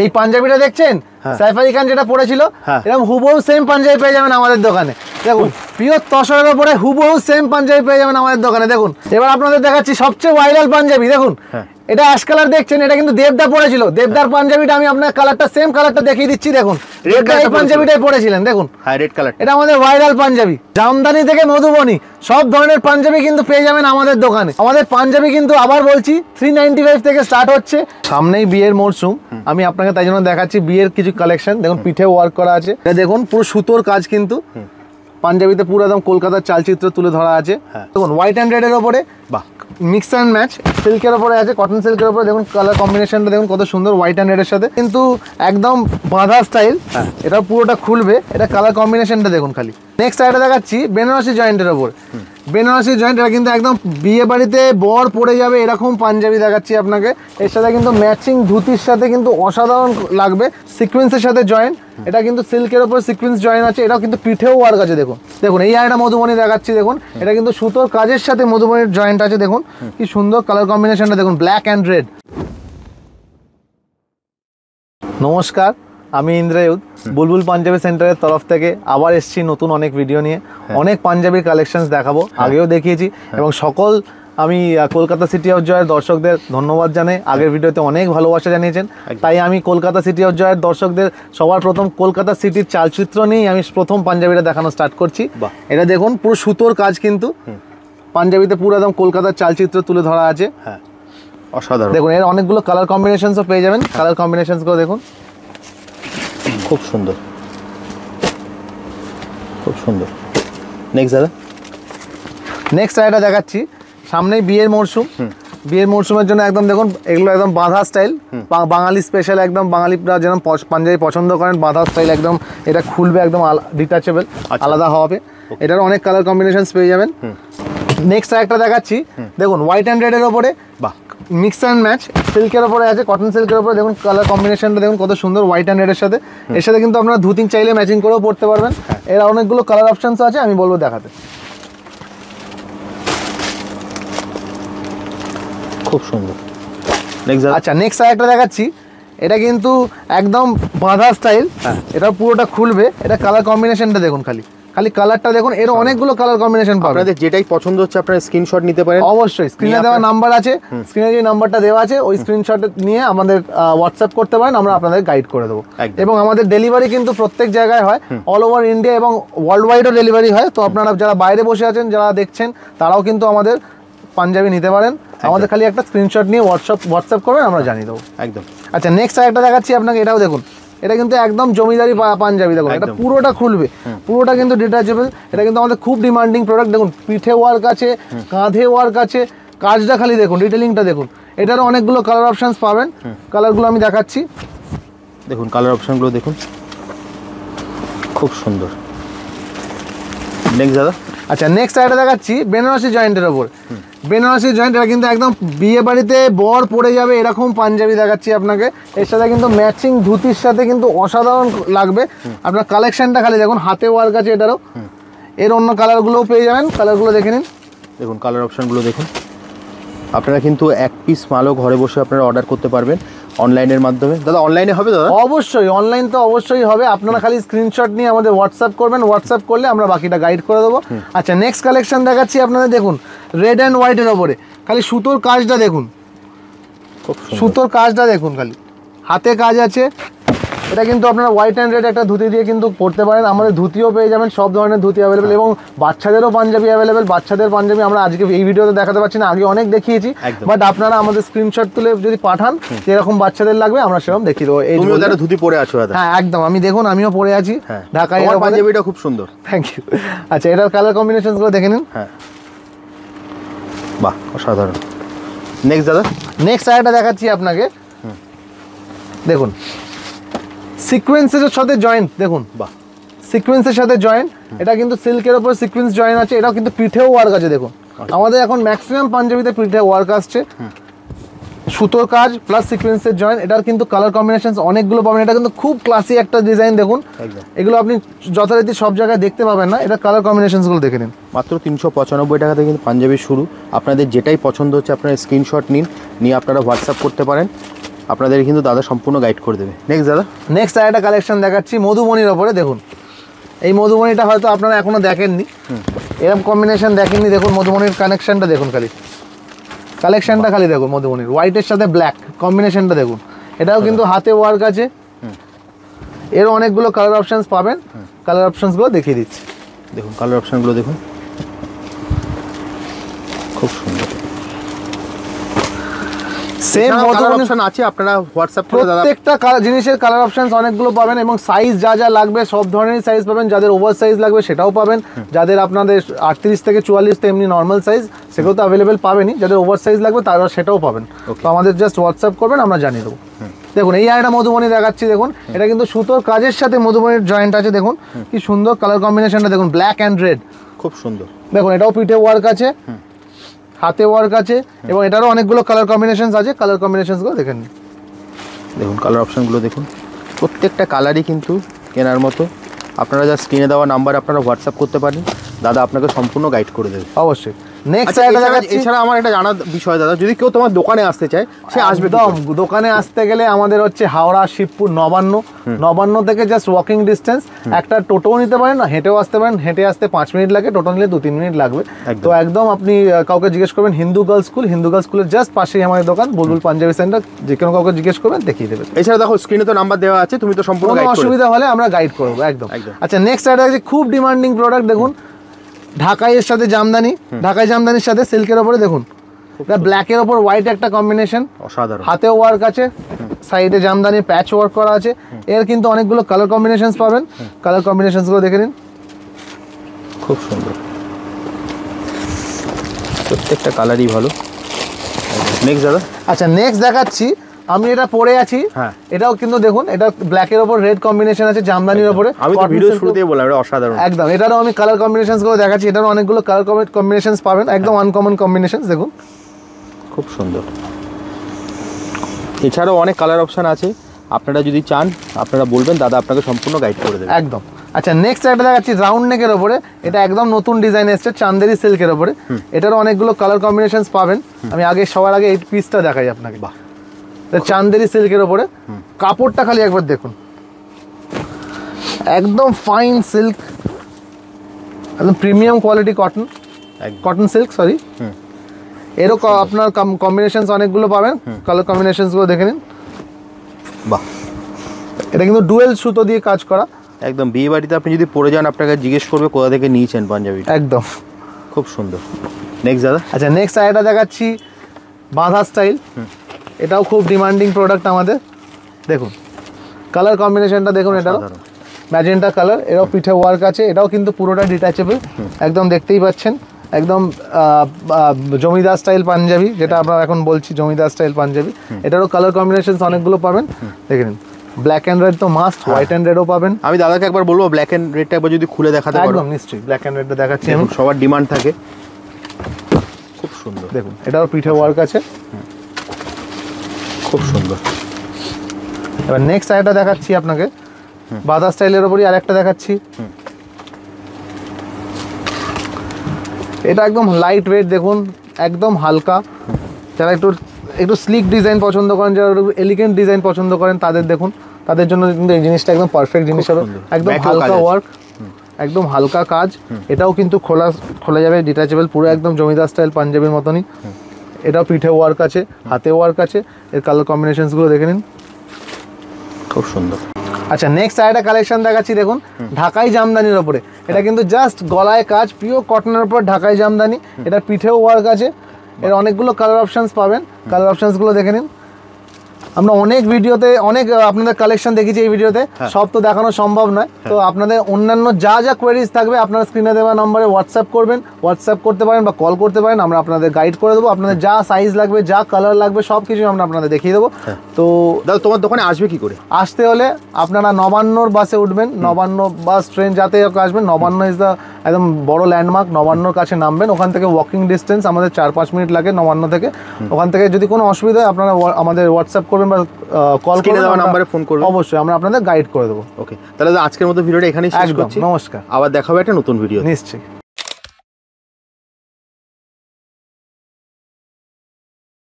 এই পাঞ্জাবিটা দেখছেন সাইফ আলী খান যেটা পরেছিল এরকম হুবহু সেম পাঞ্জাবি পেয়ে যাবেন আমাদের দোকানে। দেখুন পিওর তসরের উপরে হুবহু সেম পাঞ্জাবি পেয়ে যাবেন আমাদের দোকানে। দেখুন এবার আপনাদের দেখাচ্ছি সবচেয়ে ভাইরাল পাঞ্জাবি। দেখুন এটা অ্যাশ কালার দেখছেন, এটা কিন্তু দেবদা পরেছিল। দেবদার পাঞ্জাবিটা আমি আপনার কালারটা সেম কালারটা দেখিয়ে দিচ্ছি। দেখুন দেবদা এই পাঞ্জাবিটাই পরেছিলেন। দেখুন রেড কালার, এটা আমাদের ভাইরাল পাঞ্জাবি। জামদানি থেকে মধুবনী সব ধরনের পাঞ্জাবি কিন্তু পেয়ে যাবেন আমাদের দোকানে। আমাদের পাঞ্জাবি কিন্তু আবার বলছি 395 থেকে স্টার্ট হচ্ছে। সামনেই বিয়ের মরশুম, আমি আপনাকে তাই জন্য দেখাচ্ছি বিয়ের কিছু কালেকশন। দেখুন পিঠে ওয়ার্ক করা আছে, এটা দেখুন পুরো সুতোর কাজ কিন্তু পাঞ্জাবিতে পুরো একদম কলকাতার চালচিত্র তুলে ধরা আছে। দেখুন হোয়াইট অ্যান্ড রেডের ওপরে বাহ মিক্স অ্যান্ড ম্যাচ সিল্কের ওপরে আছে, কটন সিল্কের ওপরে দেখুন কালার কম্বিনেশনটা দেখুন কত সুন্দর হোয়াইট অ্যান্ড রেডের সাথে কিন্তু একদম বাঁধা স্টাইল। এটা পুরোটা খুলবে, এটা কালার কম্বিনেশনটা দেখুন খালি। নেক্সট আইটা দেখাচ্ছি বেনারসি জয়েন্টের ওপর। বেনারসি জয়েন্ট, এটা কিন্তু একদম বিয়ে বাড়িতে বর পড়ে যাবে এরকম পাঞ্জাবি দেখাচ্ছি আপনাকে। এর সাথে কিন্তু ম্যাচিং ধুতির সাথে কিন্তু অসাধারণ লাগবে, সিকোয়েন্সের সাথে জয়েন্ট। এটা কিন্তু সিল্কের ওপর সিকোয়েন্স জয়েন আছে, এটা কিন্তু পিঠেও ওয়ার্ক আছে। দেখুন দেখুন এই আইটা মধুবনী দেখাচ্ছি। দেখুন এটা কিন্তু সুতোর কাজের সাথে মধুবনীর জয়েন্ট আছে। দেখুন কি সুন্দর কালার কম্বিনেশনটা দেখুন, ব্ল্যাক অ্যান্ড রেড। নমস্কার, আমি ইন্দ্রায়ুধ বুলবুল পাঞ্জাবি সেন্টারের তরফ থেকে আবার এসেছি নতুন অনেক ভিডিও নিয়ে। অনেক পাঞ্জাবির কালেকশনস দেখাবো, আগেও দেখিয়েছি এবং সকল আমি কলকাতা সিটি অফ জয়ের দর্শকদের ধন্যবাদ জানাই। আগের ভিডিওতে অনেক ভালোবাসা জানিয়েছেন, তাই আমি কলকাতা সিটি অফ জয়ের দর্শকদের সবার প্রথম কলকাতা সিটির চালচিত্র নিয়েই আমি প্রথম পাঞ্জাবিটা দেখানো স্টার্ট করছি। এটা দেখুন পুরো সুতোর কাজ কিন্তু পাঞ্জাবিতে পুরো একদম কলকাতার চালচিত্র তুলে ধরা আছে। অসাধারণ। দেখুন এর অনেকগুলো কালার কম্বিনেশনসও পেয়ে যাবেন, কালার কম্বিনেশনসগুলো দেখুন খুব সুন্দর, খুব সুন্দর। নেক্সট দাদা, নেক্সট আইটা দেখাচ্ছি। সামনেই বিয়ের মরশুম, বিয়ের মরশুমের জন্য একদম দেখুন এগুলো একদম বাঁধা স্টাইল, বাঙালি স্পেশাল। একদম বাঙালিরা যেরকম পাঞ্জাবি পছন্দ করেন বাঁধা স্টাইল একদম। এটা খুলবে একদম ডিটাচেবল, আলাদা হবে। এটার অনেক কালার কম্বিনেশনস পেয়ে যাবেন। নেক্সট একটা দেখাচ্ছি, দেখুন হোয়াইট অ্যান্ড রেডের ওপরে বাহ মিক্স অ্যান্ড ম্যাচ সিল্কের ওপরে আছে, কটন সিল্কের ওপরে দেখুন কালার কম্বিনেশনটা দেখুন কত সুন্দর হোয়াইট অ্যান্ড রেডের সাথে। এর সাথে কিন্তু আপনারা ধুতি চাইলে ম্যাচিং করেও পড়তে পারবেন। এর অনেকগুলো কালার অপশনস আছে, আমি বলবো দেখাতে। খুব সুন্দর। আচ্ছা নেক্সট আরেকটা দেখাচ্ছি, এটা কিন্তু একদম বাঁধা স্টাইল। এটা পুরোটা খুলবে, এটা কালার কম্বিনেশনটা দেখুন খালি খালি কালারটা দেখুন। এর অনেকগুলো কালার কম্বিনেশন পাবেন, আপনাদের যেটাই পছন্দ হচ্ছে আপনারা স্ক্রিনশট নিতে পারেন। অবশ্যই স্ক্রিনে দেওয়া নাম্বার আছে, স্ক্রিনে যে নাম্বারটা দেওয়া আছে ওই স্ক্রিনশট নিয়ে আমাদের হোয়াটসঅ্যাপ করতে পারেন, আমরা আপনাদের গাইড করে দেবো। এবং আমাদের ডেলিভারি কিন্তু প্রত্যেক জায়গায় হয়, অল ওভার ইন্ডিয়া এবং ওয়ার্ল্ড ওয়াইডও ডেলিভারি হয়। তো আপনারা যারা বাইরে বসে আছেন, যারা দেখছেন, তারাও কিন্তু আমাদের পাঞ্জাবি নিতে পারেন। আমাদের খালি একটা স্ক্রিনশট নিয়ে হোয়াটসঅ্যাপ করবেন, আমরা জানিয়ে দেবো একদম। আচ্ছা নেক্সট আরেকটা দেখাচ্ছি আপনাকে, এটাও দেখুন। এটা কিন্তু একদম জমিদারি পাঞ্জাবি। দেখুন এটা পুরোটা খুলবে, পুরোটা কিন্তু ডিটাচেবল। এটা কিন্তু আমাদের খুব ডিমান্ডিং প্রোডাক্ট। দেখুন পিঠে ওয়ার্ক আছে, কাঁধে ওয়ার্ক আছে, কাজটা খালি দেখুন, ডিটেলিংটা দেখুন। এটারও অনেকগুলো কালার অপশনস পাবেন, কালারগুলো আমি দেখাচ্ছি। দেখুন কালার অপশনগুলো দেখুন, খুব সুন্দর। নেক্সট দাদা, আচ্ছা নেক্সট আইটা দেখাচ্ছি বেনারসি জয়েন্টের ওপর। বেনারসি জয়েন্ট, এটা কিন্তু একদম বিয়ে বাড়িতে বর পড়ে যাবে এরকম পাঞ্জাবি দেখাচ্ছি আপনাকে। এর সাথে কিন্তু ম্যাচিং ধুতির সাথে কিন্তু অসাধারণ লাগবে। আপনার কালেকশনটা খালি দেখুন, হাতে ওয়ার্ক আছে এটারও। এর অন্য কালারগুলোও পেয়ে যাবেন, কালারগুলো দেখে নিন। দেখুন কালার অপশনগুলো দেখুন। আপনারা কিন্তু এক পিস মালও ঘরে বসে আপনারা অর্ডার করতে পারবেন অনলাইনের মাধ্যমে। দাদা অনলাইনে হবে দাদা? অবশ্যই অনলাইন তো অবশ্যই হবে। আপনারা খালি স্ক্রিনশট নিয়ে আমাদের হোয়াটসঅ্যাপ করবেন, হোয়াটসঅ্যাপ করলে আমরা বাকিটা গাইড করে দেবো। আচ্ছা নেক্সট কালেকশন দেখাচ্ছি আপনাদের। দেখুন রেড অ্যান্ড হোয়াইটের ওপরে খালি সুতোর কাজটা দেখুন, সুতোর কাজটা দেখুন খালি, হাতে কাজ আছে। এটা কিন্তু আপনারা হোয়াইট অ্যান্ড রেড একটা ধুতি দিয়ে কিন্তু পরতে পারেন। আমাদের ধুতিও পেয়ে যাবেন, সব ধরনের ধুতি অ্যাভেলেবেল এবং বাচ্চাদেরও পাঞ্জাবি অ্যাভেলেবেল। বাচ্চাদের পাঞ্জাবি আমরা আজকে এই ভিডিওতে দেখাতে পারছি না, আগে অনেক দেখিয়েছি। বাট আপনারা আমাদের স্ক্রিনশট তুলে যদি পাঠান যেরকম বাচ্চাদের লাগবে, আমরা সেরকম দেখিয়ে দেবো। এই ধুতি পরে আছো? হ্যাঁ একদম, আমি দেখুন আমিও পরে আছি ঢাকায়। পাঞ্জাবিটা খুব সুন্দর, থ্যাংক ইউ। আচ্ছা এটার কালার কম্বিনেশনগুলো দেখে নিন। হ্যাঁ বাহ অসাধারণ। নেক্সট দাদা, নেক্সট আরেকটা দেখাচ্ছি আপনাকে। দেখুন সিকোয়েন্সের সাথে জয়েন্ট, দেখুন বাহ সিকোয়েন্সের সাথে জয়েন্ট। এটা কিন্তু সিল্কের ওপর সিকোয়েন্স জয়েন্ট আছে, এটাও কিন্তু পিঠেও ওয়ার্ক আছে। দেখুন আমাদের এখন ম্যাক্সিমাম পাঞ্জাবিতে পিঠে ওয়ার্ক আসছে, সুতোর কাজ প্লাস সিকোয়েন্সের জয়েন্ট। এটার কিন্তু কালার কম্বিনেশন অনেকগুলো পাবেন। এটা কিন্তু খুব ক্লাসি একটা ডিজাইন। দেখুন এগুলো আপনি যথারীতি সব জায়গায় দেখতে পাবেন না। এটা কালার কম্বিনেশনসগুলো দেখে নিন। মাত্র 395 টাকা থেকে কিন্তু পাঞ্জাবি শুরু। আপনাদের যেটাই পছন্দ হচ্ছে আপনারা স্ক্রিনশট নিন, নিয়ে আপনারা হোয়াটসঅ্যাপ করতে পারেন। আপনাদের কিন্তু দাদা সম্পূর্ণ গাইড করে দেবে। নেক্সট দাদা, নেক্সট আরেকটা কালেকশন দেখাচ্ছি মধুবনির ওপরে। দেখুন এই মধুবনিটা হয়তো আপনারা এখনো দেখেননি, এরকম কম্বিনেশন দেখেননি। দেখুন মধুবনির কানেকশনটা দেখুন, কালেকশনটা খালি দেখুন। মধুবনির হোয়াইটের সাথে ব্ল্যাক কম্বিনেশনটা দেখুন। এটাও কিন্তু হাতে ওয়ার্ক আছে। এর অনেকগুলো কালার অপশনস পাবেন, কালার অপশনসগুলো দেখিয়ে দিচ্ছি। দেখুন কালার অপশনগুলো দেখুন, খুব সুন্দর। সেম মধুবনি অপশন আছে, আপনারা হোয়াটসঅ্যাপ করে দাদা প্রত্যেকটা জিনিসের কালার অপশনস অনেকগুলো পাবেন এবং সাইজ যা যা লাগবে সব ধরনের সাইজ পাবেন। যাদের ওভার সাইজ লাগবে সেটাও পাবেন, যাদের আপনাদের 38 থেকে 44 তে এমনি নর্মাল সাইজ সেগুলো তো অ্যাভেলেবেল পাবেনই, যাদের ওভার সাইজ লাগবে তারা সেটাও পাবেন। তো আমাদের জাস্ট হোয়াটসঅ্যাপ করবেন, আমরা জানিয়ে দেবো। দেখুন এই আরেকটা মধুবনি দেখাচ্ছি। দেখুন এটা কিন্তু সুতোর কাজের সাথে মধুবনির জয়েন্ট আছে। দেখুন কি সুন্দর কালার কম্বিনেশনটা দেখুন, ব্ল্যাক অ্যান্ড রেড, খুব সুন্দর। দেখুন এটাও পিঠে ওয়ার্ক আছে, হাতে ওয়ার্ক আছে এবং এটারও অনেকগুলো কালার কম্বিনেশনস আছে। কালার কম্বিনেশনসগুলো দেখেন, দেখুন কালার অপশনগুলো দেখুন, প্রত্যেকটা কালারই কিন্তু কেনার মতো। আপনারা যা স্ক্রিনে দেওয়া নাম্বার আপনারা হোয়াটসঅ্যাপ করতে পারেন, দাদা আপনাকে সম্পূর্ণ গাইড করে দেবে অবশ্যই। নেক্সট এছাড়া আমার একটা জানার বিষয় দাদা, যদি কেউ তোমার দোকানে আসতে চায় সে আসবে একদম। দোকানে আসতে গেলে আমাদের হচ্ছে হাওড়া, শিবপুর, নবান্ন থেকে জাস্ট ওয়াকিং ডিস্টেন্স। একটা টোটোও নিতে পারেন, না হেঁটেও আসতে পারেন। হেঁটে আসতে 5 মিনিট লাগে, টোটো নিলে 2-3 মিনিট লাগবে। তো একদম আপনি কাউকে জিজ্ঞেস করবেন হিন্দু গার্লস স্কুলের জাস্ট পাশেই আমাদের দোকান, বুলবুল পাঞ্জাবি সেন্টার। যে কোনো কাউকে জিজ্ঞেস করবেন দেখিয়ে দেবে। এছাড়া দেখো স্ক্রিনে তো নাম্বার দেওয়া আছে, তুমি তো সম্পূর্ণ কোনো অসুবিধা হলে আমরা গাইড করবো একদম। আচ্ছা নেক্সট একটা আছে খুব ডিমান্ডিং প্রোডাক্ট। দেখুন ঢাকাইয়ের সাথে জামদানি, ঢাকাই জামদানির সাথে সিল্কের ওপরে দেখুন এটা ব্ল্যাকের ওপর হোয়াইট একটা কম্বিনেশন, অসাধারণ। হাতেও ওয়ার্ক আছে, সাইডে জামদানি প্যাচ ওয়ার্ক করা আছে। এর কিন্তু অনেকগুলো কালার কম্বিনেশনস পাবেন, কালার কম্বিনেশনসগুলো দেখে নিন, খুব সুন্দর। প্রত্যেকটা কালারই ভালো। নেক্সট দাদা, আচ্ছা নেক্সট দেখাচ্ছি। আমি এটা পরে আছি, এটাও কিন্তু দেখুন এটা ব্ল্যাকের ওপর রেড কম্বিনেশন আছে জামদানির ওপরে। আমি তো ভিডিও শুরুতেই বললাম এটা অসাধারণ একদম। এটারও আমি কালার কম্বিনেশনসগুলো দেখাচ্ছি। এটারও অনেকগুলো কালার কম্বিনেশনস পাবেন, একদম আনকমন কম্বিনেশনস দেখুন, খুব সুন্দর। এছাড়াও অনেক কালার অপশন আছে, আপনারা যদি চান আপনারা বলবেন, দাদা আপনাকে সম্পূর্ণ গাইড করে দেবে একদম। আচ্ছা নেক্সট একটা দেখাচ্ছি রাউন্ড নেকের ওপরে। এটা একদম নতুন ডিজাইন এসেছে চান্দেরি সিল্কের ওপরে। এটারও অনেকগুলো কালার কম্বিনেশনস পাবেন। আমি সবার আগে এই পিসটা দেখাই আপনাকে। বাহ, চান্দেরি সিল্কের ওপরে কাপড়টা খালি একবার দেখুন, একদম ফাইন সিল্ক, একদম premium quality cotton silk sorry. এরও আপনার কম্বিনেশনস অনেকগুলো পাবেন, কালার কম্বিনেশনসগুলো দেখে নিন। বাহ, এটা কিন্তু ডুয়েল সুতো দিয়ে কাজ করা। একদম বিয়ে বাড়িতে আপনি যদি পরে যান আপনাকে জিজ্ঞেস করবে কোথা থেকে নিয়েছেন পাঞ্জাবি, একদম খুব সুন্দর। নেক্সট দাদা, আচ্ছা নেক্সট আরেকটা দেখাচ্ছি বাঁধা স্টাইল। এটাও খুব ডিমান্ডিং প্রোডাক্ট আমাদের। দেখুন কালার কম্বিনেশনটা দেখুন, এটাও ম্যাজেন্টা কালার, এটাও পিঠে ওয়ার্ক আছে। এটাও কিন্তু পুরোটা ডিটাচেবল, একদম দেখতেই পাচ্ছেন, একদম জমিদার স্টাইল পাঞ্জাবি, যেটা আমরা এখন বলছি জমিদার স্টাইল পাঞ্জাবি। এটারও কালার কম্বিনেশন অনেকগুলো পাবেন, দেখে নিন। ব্ল্যাক অ্যান্ড রেড তো মাস্ট, হোয়াইট অ্যান্ড রেডও পাবেন। আমি দাদাকে একবার বলবো ব্ল্যাক অ্যান্ড রেডটা একবার যদি খুলে দেখাতে পারো। একদম নিশ্চয়ই, ব্ল্যাক অ্যান্ড রেডটা দেখাচ্ছি আমি। সবার ডিমান্ড থাকে, খুব সুন্দর। দেখুন এটাও পিঠে ওয়ার্ক আছে, খুব সুন্দর। এবার নেক্সট আরেকটা দেখাচ্ছি আপনাকে বাঁধা স্টাইলের ওপরই আরেকটা দেখাচ্ছি। এটা একদম লাইট ওয়েট, দেখুন একদম হালকা। যারা একটু স্লিক ডিজাইন পছন্দ করেন, যারা এলিগেন্ট ডিজাইন পছন্দ করেন তাদের দেখুন, তাদের জন্য কিন্তু এই জিনিসটা একদম পারফেক্ট জিনিস হবে। একদম হালকা ওয়ার্ক, একদম হালকা কাজ। এটাও কিন্তু খোলা যাবে, ডিটাচেবল, পুরো একদম জমিদার স্টাইল পাঞ্জাবির মতনই। এটাও পিঠে ওয়ার্ক আছে, হাতে ওয়ার্ক আছে। এর কালার কম্বিনেশনসগুলো দেখে নিন, খুব সুন্দর। আচ্ছা নেক্সট আরেকটা কালেকশন দেখাচ্ছি। দেখুন ঢাকাই জামদানির ওপরে, এটা কিন্তু জাস্ট গলায় কাজ, পিওর কটনের উপর ঢাকাই জামদানি। এটা পিঠেও ওয়ার্ক আছে। এর অনেকগুলো কালার অপশনস পাবেন, কালার অপশনসগুলো দেখে নিন। আমরা অনেক ভিডিওতে অনেক আপনাদের কালেকশন দেখেছি এই ভিডিওতে, সব তো দেখানো সম্ভব নয়। তো আপনাদের অন্যান্য যা যা কোয়েরিজ থাকবে আপনারা স্ক্রিনে দেওয়া নম্বরে হোয়াটসঅ্যাপ করবেন, হোয়াটসঅ্যাপ করতে পারেন বা কল করতে পারেন। আমরা আপনাদের গাইড করে দেবো, আপনাদের যা সাইজ লাগবে, যা কালার লাগবে সব কিছু আমরা আপনাদের দেখিয়ে দেবো। তো দাদা তোমার দোকানে আসবে কি করে? আসতে হলে আপনারা নবান্নর বাসে উঠবেন, নবান্ন বাস ট্রেন যাতে আসবেন। নবান্ন ইজ দ্য একদম বড় ল্যান্ডমার্ক, নবান্নর কাছে নামবেন। ওখান থেকে ওয়াকিং ডিস্টেন্স আমাদের 4-5 মিনিট লাগে নবান্ন থেকে। ওখান থেকে যদি কোনো অসুবিধা হয় আপনারা আমাদের হোয়াটসঅ্যাপ করবেন বা কল করে দেওয়া নম্বরে ফোন করবেন, অবশ্যই আমরা আপনাদের গাইড করে দেবো। ওকে, তাহলে আজকের মতো ভিডিওটা এখানেই শেষ করছি। নমস্কার, আবার দেখা হবে একটা নতুন ভিডিও। নিশ্চয়ই।